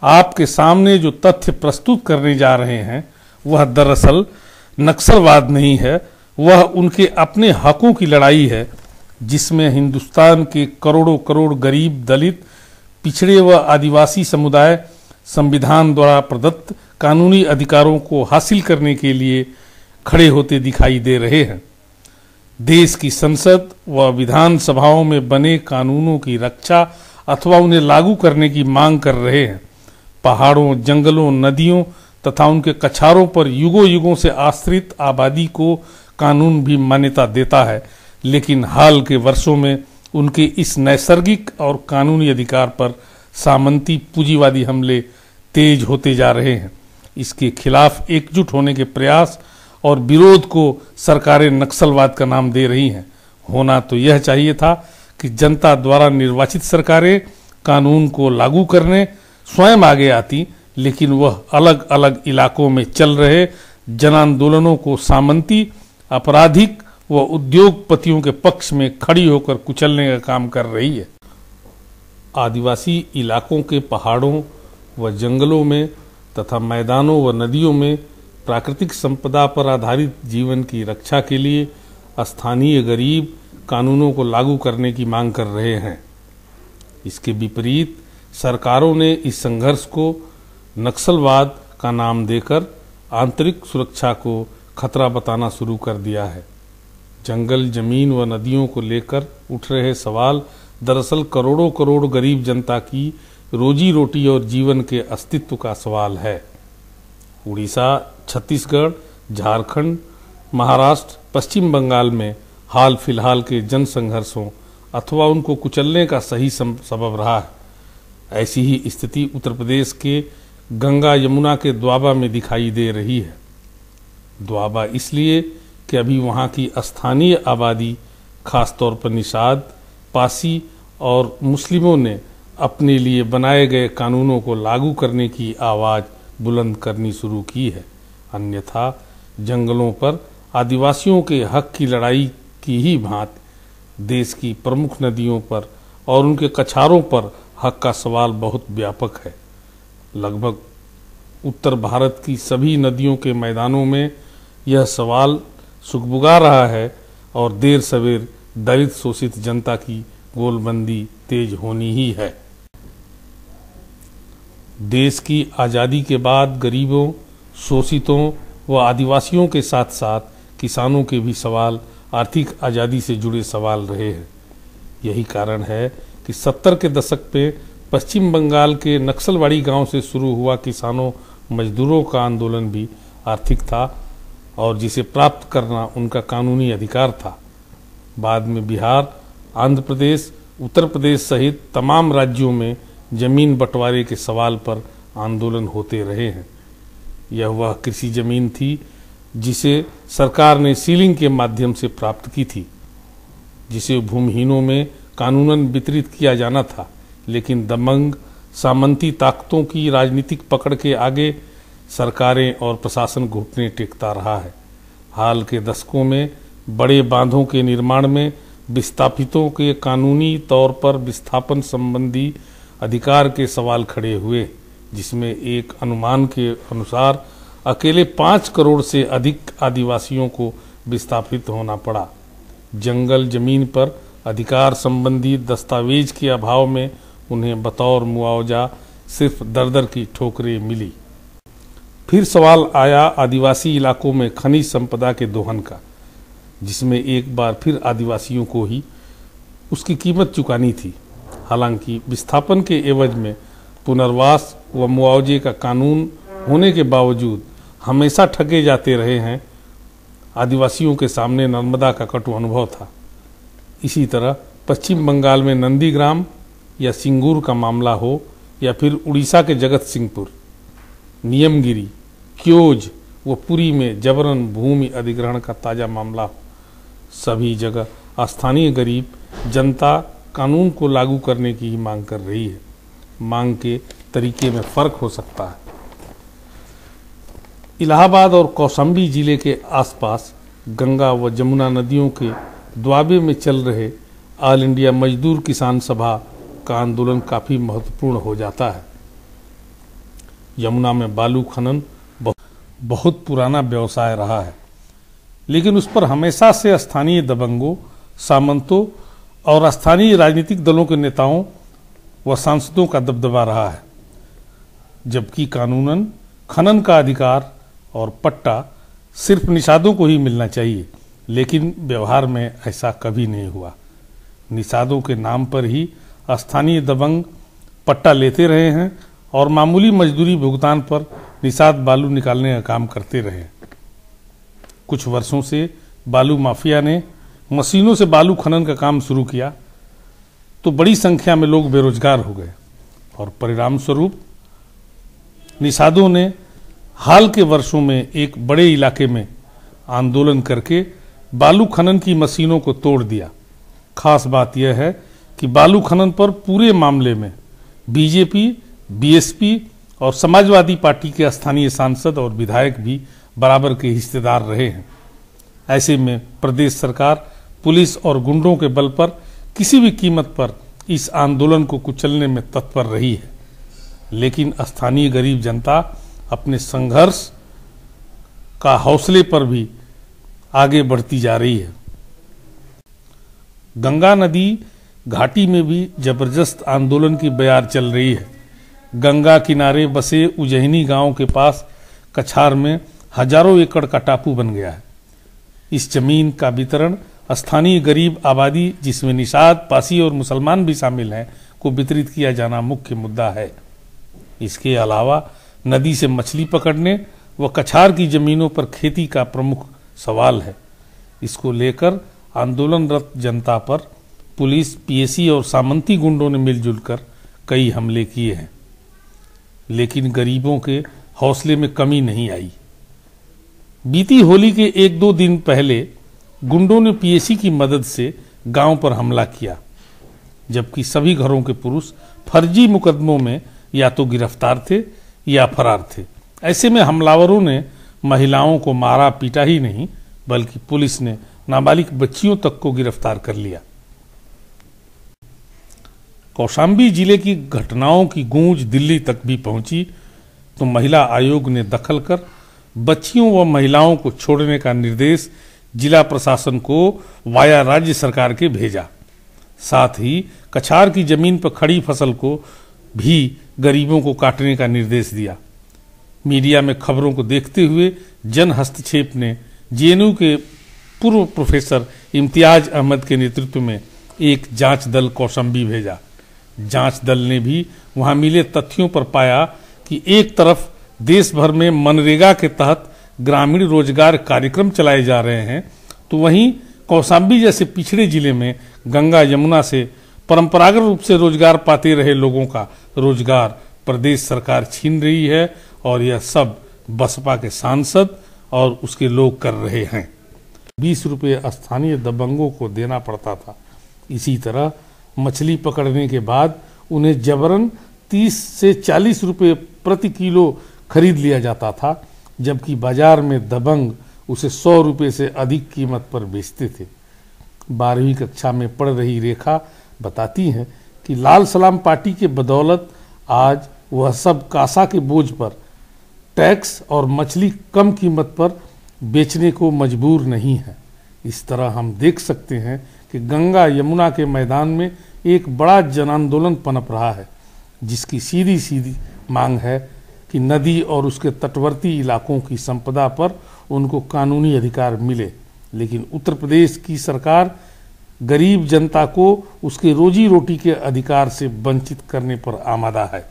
आपके सामने जो तथ्य प्रस्तुत करने जा रहे हैं वह दरअसल नक्सलवाद नहीं है, वह उनके अपने हकों की लड़ाई है, जिसमें हिंदुस्तान के करोड़ों करोड़ गरीब, दलित, पिछड़े व आदिवासी समुदाय संविधान द्वारा प्रदत्त कानूनी अधिकारों को हासिल करने के लिए खड़े होते दिखाई दे रहे हैं। देश की संसद व विधान सभाओं में बने कानूनों की रक्षा अथवा उन्हें लागू करने की मांग कर रहे हैं। पहाड़ों, जंगलों, नदियों तथा उनके कछारों पर युगों युगों से आश्रित आबादी को कानून भी मान्यता देता है, लेकिन हाल के वर्षों में उनके इस नैसर्गिक और कानूनी अधिकार पर सामंती पूंजीवादी हमले तेज होते जा रहे हैं। इसके खिलाफ एकजुट होने के प्रयास और विरोध को सरकारें नक्सलवाद का नाम दे रही हैं। होना तो यह चाहिए था कि जनता द्वारा निर्वाचित सरकारें कानून को लागू करने स्वयं आगे आती, लेकिन वह अलग अलग इलाकों में चल रहे जन आंदोलनों को सामंती, आपराधिक व उद्योगपतियों के पक्ष में खड़ी होकर कुचलने का काम कर रही है। आदिवासी इलाकों के पहाड़ों व जंगलों में तथा मैदानों व नदियों में प्राकृतिक संपदा पर आधारित जीवन की रक्षा के लिए स्थानीय गरीब कानूनों को लागू करने की मांग कर रहे हैं। इसके विपरीत सरकारों ने इस संघर्ष को नक्सलवाद का नाम देकर आंतरिक सुरक्षा को खतरा बताना शुरू कर दिया है। जंगल, जमीन व नदियों को लेकर उठ रहे सवाल दरअसल करोड़ों करोड़ गरीब जनता की रोजी रोटी और जीवन के अस्तित्व का सवाल है। उड़ीसा, छत्तीसगढ़, झारखंड, महाराष्ट्र, पश्चिम बंगाल में हाल फिलहाल के जन संघर्षों अथवा उनको कुचलने का सही सबब रहा है। ऐसी ही स्थिति उत्तर प्रदेश के गंगा यमुना के द्वाबा में दिखाई दे रही है। द्वाबा इसलिए कि अभी वहाँ की स्थानीय आबादी, खासतौर पर निषाद, पासी और मुस्लिमों ने अपने लिए बनाए गए कानूनों को लागू करने की आवाज़ बुलंद करनी शुरू की है। अन्यथा जंगलों पर आदिवासियों के हक की लड़ाई की ही भांति देश की प्रमुख नदियों पर और उनके कछारों पर हक का सवाल बहुत व्यापक है। लगभग उत्तर भारत की सभी नदियों के मैदानों में यह सवाल सुगबुगा रहा है और देर सवेर दलित शोषित जनता की गोलबंदी तेज होनी ही है। देश की आज़ादी के बाद गरीबों, शोषितों व आदिवासियों के साथ साथ किसानों के भी सवाल आर्थिक आज़ादी से जुड़े सवाल रहे हैं। यही कारण है कि 70 के दशक में पश्चिम बंगाल के नक्सलवाड़ी गांव से शुरू हुआ किसानों मजदूरों का आंदोलन भी आर्थिक था और जिसे प्राप्त करना उनका कानूनी अधिकार था। बाद में बिहार, आंध्र प्रदेश, उत्तर प्रदेश सहित तमाम राज्यों में जमीन बंटवारे के सवाल पर आंदोलन होते रहे हैं। यह वह कृषि जमीन थी जिसे सरकार ने सीलिंग के माध्यम से प्राप्त की थी, जिसे भूमिहीनों में कानूनन वितरित किया जाना था, लेकिन दबंग सामंती ताकतों की राजनीतिक पकड़ के आगे सरकारें और प्रशासन घुटने टेकता रहा है। हाल के दशकों में बड़े बांधों के निर्माण में विस्थापितों के कानूनी तौर पर विस्थापन संबंधी अधिकार के सवाल खड़े हुए, जिसमें एक अनुमान के अनुसार अकेले 5 करोड़ से अधिक आदिवासियों को विस्थापित होना पड़ा। जंगल जमीन पर अधिकार संबंधी दस्तावेज के अभाव में उन्हें बतौर मुआवजा सिर्फ दर-दर की ठोकरें मिली। फिर सवाल आया आदिवासी इलाकों में खनिज संपदा के दोहन का, जिसमें एक बार फिर आदिवासियों को ही उसकी कीमत चुकानी थी। हालांकि विस्थापन के एवज में पुनर्वास व मुआवजे का कानून होने के बावजूद हमेशा ठगे जाते रहे हैं। आदिवासियों के सामने नर्मदा का कटु अनुभव था। इसी तरह पश्चिम बंगाल में नंदीग्राम या सिंगूर का मामला हो या फिर उड़ीसा के जगत सिंहपुर, नियमगिरी, क्योज व पुरी में जबरन भूमि अधिग्रहण का ताज़ा मामला हो, सभी जगह स्थानीय गरीब जनता कानून को लागू करने की ही मांग कर रही है। मांग के तरीके में फर्क हो सकता है। इलाहाबाद और कौशाम्बी जिले के आसपास गंगा व जमुना नदियों के द्वाबे में चल रहे ऑल इंडिया मजदूर किसान सभा का आंदोलन काफ़ी महत्वपूर्ण हो जाता है। यमुना में बालू खनन बहुत पुराना व्यवसाय रहा है, लेकिन उस पर हमेशा से स्थानीय दबंगों, सामंतों और स्थानीय राजनीतिक दलों के नेताओं व सांसदों का दबदबा रहा है, जबकि कानूनन खनन का अधिकार और पट्टा सिर्फ निषादों को ही मिलना चाहिए, लेकिन व्यवहार में ऐसा कभी नहीं हुआ। निषादों के नाम पर ही स्थानीय दबंग पट्टा लेते रहे हैं और मामूली मजदूरी भुगतान पर निषाद बालू निकालने का काम करते रहे। कुछ वर्षों से बालू माफिया ने मशीनों से बालू खनन का काम शुरू किया तो बड़ी संख्या में लोग बेरोजगार हो गए और परिणाम स्वरूप निषादों ने हाल के वर्षों में एक बड़े इलाके में आंदोलन करके बालू खनन की मशीनों को तोड़ दिया। खास बात यह है कि बालू खनन पर पूरे मामले में बीजेपी, बीएसपी और समाजवादी पार्टी के स्थानीय सांसद और विधायक भी बराबर के हिस्सेदार रहे हैं। ऐसे में प्रदेश सरकार पुलिस और गुंडों के बल पर किसी भी कीमत पर इस आंदोलन को कुचलने में तत्पर रही है, लेकिन स्थानीय गरीब जनता अपने संघर्ष का हौसले पर भी आगे बढ़ती जा रही है। गंगा नदी घाटी में भी जबरदस्त आंदोलन की बयार चल रही है। गंगा किनारे बसे उजैनी गांव के पास कछार में हजारों एकड़ का टापू बन गया है। इस जमीन का वितरण स्थानीय गरीब आबादी, जिसमें निषाद, पासी और मुसलमान भी शामिल हैं, को वितरित किया जाना मुख्य मुद्दा है। इसके अलावा नदी से मछली पकड़ने व कछार की जमीनों पर खेती का प्रमुख सवाल है। इसको लेकर आंदोलनरत जनता पर पुलिस, पीएसी और सामंती गुंडों ने मिलजुल कर कई हमले किए हैं, लेकिन गरीबों के हौसले में कमी नहीं आई। बीती होली के 1-2 दिन पहले गुंडों ने पीएसी की मदद से गांव पर हमला किया, जबकि सभी घरों के पुरुष फर्जी मुकदमों में या तो गिरफ्तार थे या फरार थे। ऐसे में हमलावरों ने महिलाओं को मारा पीटा ही नहीं, बल्कि पुलिस ने नाबालिग बच्चियों तक को गिरफ्तार कर लिया। कौशाम्बी जिले की घटनाओं की गूंज दिल्ली तक भी पहुंची तो महिला आयोग ने दखल कर बच्चियों व महिलाओं को छोड़ने का निर्देश जिला प्रशासन को वाया राज्य सरकार के भेजा। साथ ही कछार की जमीन पर खड़ी फसल को भी गरीबों को काटने का निर्देश दिया। मीडिया में खबरों को देखते हुए जन हस्तक्षेप ने जेएनयू के पूर्व प्रोफेसर इम्तियाज अहमद के नेतृत्व में एक जांच दल कौशाम्बी भेजा। जांच दल ने भी वहां मिले तथ्यों पर पाया कि एक तरफ देश भर में मनरेगा के तहत ग्रामीण रोजगार कार्यक्रम चलाए जा रहे हैं, तो वहीं कौशाम्बी जैसे पिछड़े जिले में गंगा यमुना से परंपरागत रूप से रोजगार पाते रहे लोगों का रोजगार प्रदेश सरकार छीन रही है और यह सब बसपा के सांसद और उसके लोग कर रहे हैं। 20 रुपये स्थानीय दबंगों को देना पड़ता था। इसी तरह मछली पकड़ने के बाद उन्हें जबरन 30 से 40 रुपये प्रति किलो खरीद लिया जाता था, जबकि बाजार में दबंग उसे 100 रुपये से अधिक कीमत पर बेचते थे। 12वीं कक्षा में पढ़ रही रेखा बताती हैं कि लाल सलाम पार्टी के बदौलत आज वह सब कासा के बोझ पर टैक्स और मछली कम कीमत पर बेचने को मजबूर नहीं है। इस तरह हम देख सकते हैं कि गंगा यमुना के मैदान में एक बड़ा जन आंदोलन पनप रहा है, जिसकी सीधी सीधी मांग है कि नदी और उसके तटवर्ती इलाकों की संपदा पर उनको कानूनी अधिकार मिले। लेकिन उत्तर प्रदेश की सरकार गरीब जनता को उसके रोजी रोटी के अधिकार से वंचित करने पर आमादा है।